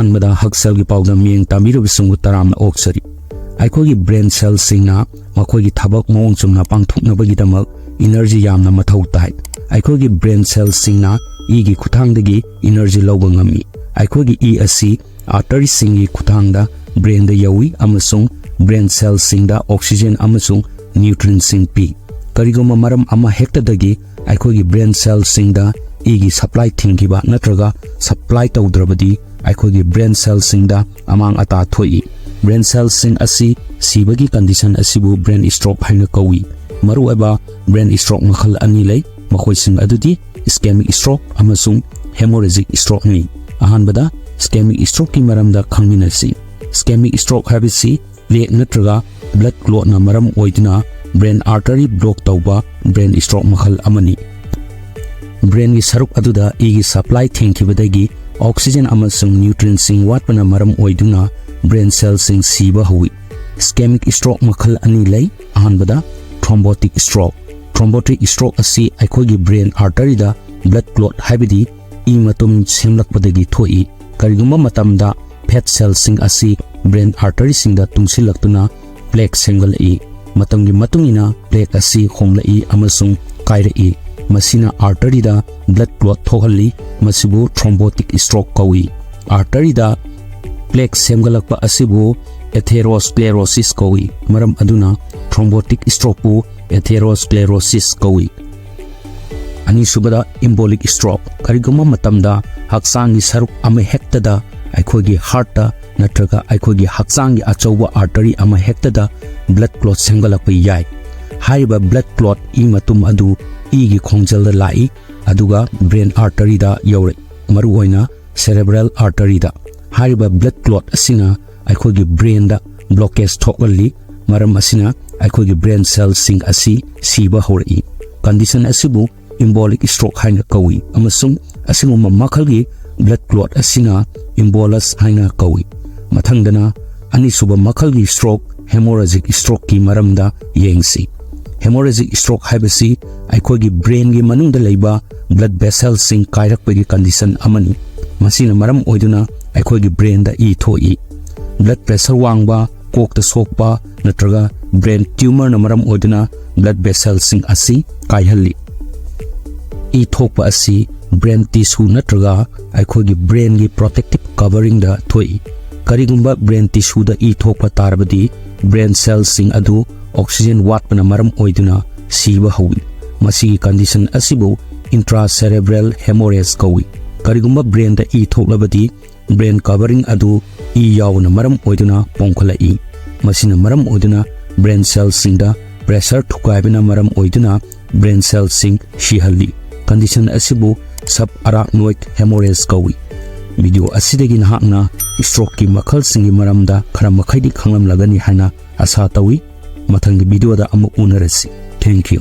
अहनबदा हक्सल की पाउदा मियंग तामिरब सुंगु तरामना ओक्सरी अखोगी ब्रेन सेल सिंगना मखोगी थबक मौंग चुमना पांगथोकनबगीदमक एनर्जी यामना मथौ ताइ अखोगी ब्रेन सेल सिंगना ईगी खुथांगदगी एनर्जी लौबा ngami अखोगी ई असी आर्टरी सिंगी खुथांगदा ब्रेन दा यौई अमसुंग ब्रेन सेल सिंगदा ऑक्सीजन अमसुंग न्यूट्रिएंट सिंग पी करिगुमा मरम अमा हेक्तदगी अखोगी ब्रेन सेल सिंगदा ईगी सप्लाई थिंगिबा नत्रगा सप्लाई तौद्रबदी अखोगी ब्रेन सेल सिंगदा अमांग अता थोई ब्रेन सेल सिंग असी सीबगी कंडीशन असिबु ब्रेन स्ट्रोक हाइना कौई मरुअबा ब्रेन स्ट्रोक मखल अनि लै मखोइसिंग अदुदी इस्केमिक स्ट्रोक अमसुंग हेमोरेजिक स्ट्रोक नि अहानबदा इस्केमिक स्ट्रोक की मरमदा खंगमिनसी इस्केमिक स्ट्रोक हाबिसी प्लेग नत्रगा ब्लड क्लॉट ना मरम ओइदना ब्रेन आर्टरी ब्लॉक तौबा ब्रेन स्ट्रोक मखल अमनी ब्रेन की सरुक अदुदा ईगी सप्लाई थिंगिबदगी ऑक्सीजन अमसुंग न्यूट्रिएंट सिंग वाटपना मरम ओइदुना ब्रेन सेल सिंग सीबा हुई इस्केमिक स्ट्रोक मखल अनि लै अहानबदा thrombotic stroke asi अखोगी ब्रेन आर्टरी दा ब्लड क्लॉट हाइबदी ई मतुम सेमलकपदगी थोई करिगुमा मतमदा फैट सेल सिंग asi ब्रेन आर्टरी सिंग दा तुंगसिलक्तुना प्लेक सेंगलई मतमगी मतुंगिना प्लेक asi होंगलई अमसुंग काइरई मसिना आर्टरी दा ब्लड क्लॉट थोहल्ली मसिबु thrombotic stroke कौई आर्टरी दा प्लेक सेमगलकपा असिबु एथेरोस्क्लेरोसिस कौई मरम अदुना thrombotic stroke पु एथेरोस्क्लेरोसिस कौई अनिसुबदा embolic stroke करिगुमा मतमदा हक्सांगी सरुक अमे हेक्तदा अखोगी हार्ट नत्रगा अखोगी हक्सांगी अचौबा आर्टरी अमे हेक्तदा ब्लड क्लॉट सेंगलकपा याय हाइबा ब्लड क्लॉट ई मतुम अदु ईगी खोंजल लाई अदुगा ब्रेन आर्टरी दा यौरे मरु ओइना सेरेब्रल आर्टरी दा हाइबा ब्लड क्लॉट असिना अखोगी ब्रेन दा ब्लॉकेज थोकली मरम असिना अखोगी ब्रेन सेल सिंग असी सीबा होरई कंडीशन असिबु embolic stroke हाइना कौई अमसुंग असिंगुम मखलगी ब्लड क्लॉट असिना embolus हाइना कौई मथंगदना अनिसुबा मखलगी स्ट्रोक hemorrhagic stroke की मरमदा येंगसी hemorrhagic stroke हाइबसी अखोगी ब्रेन की मनुंगदा लैबा ब्लड वेसल सिंग कायरकपगी कंडीशन अमनी मसिना मरम ओइदुना अखोगी ब्रेन दा ई थोई ब्लड प्रेशर वांगबा कोकता सोकपा नत्रगा ब्रेन ट्यूमर न मरम ओइदुना ब्लड वेसल सिंग असी कायहल्ली ई थोकपा असी ब्रेन टिश्यू नत्रगा अखोगी ब्रेन की प्रोटेक्टिव कवरिंग दा थोई करिगुंबा ब्रेन टिश्यू दा ई थोकपा तारबदी ब्रेन सेल सिंग अदु ऑक्सीजन वाटपना मरम ओइदुना सीबा हौई मसिगी कंडीशन असिबु intracerebral hemorrhages कौई करिगुंबा ब्रेन दा ई थोकलबदी ब्रेन कवरिंग अदु ई यावना मरम ओइदुना पोंखलाई मसिना मरम ओइदुना ब्रेन सेल सिंग दा प्रेशर थुकाइबना मरम ओइदुना ब्रेन सेल सिंग शिहल्ली कंडीशन असिबु subarachnoid hemorrhages कौई वीडियो असिदगी नहाकना स्ट्रोक की मखल सिंगी मरमदा खरा मखैदी खंगलम लगनी हाना आशा तवी मथंगी वीडियो दा अमु उनरसी थैंक यू।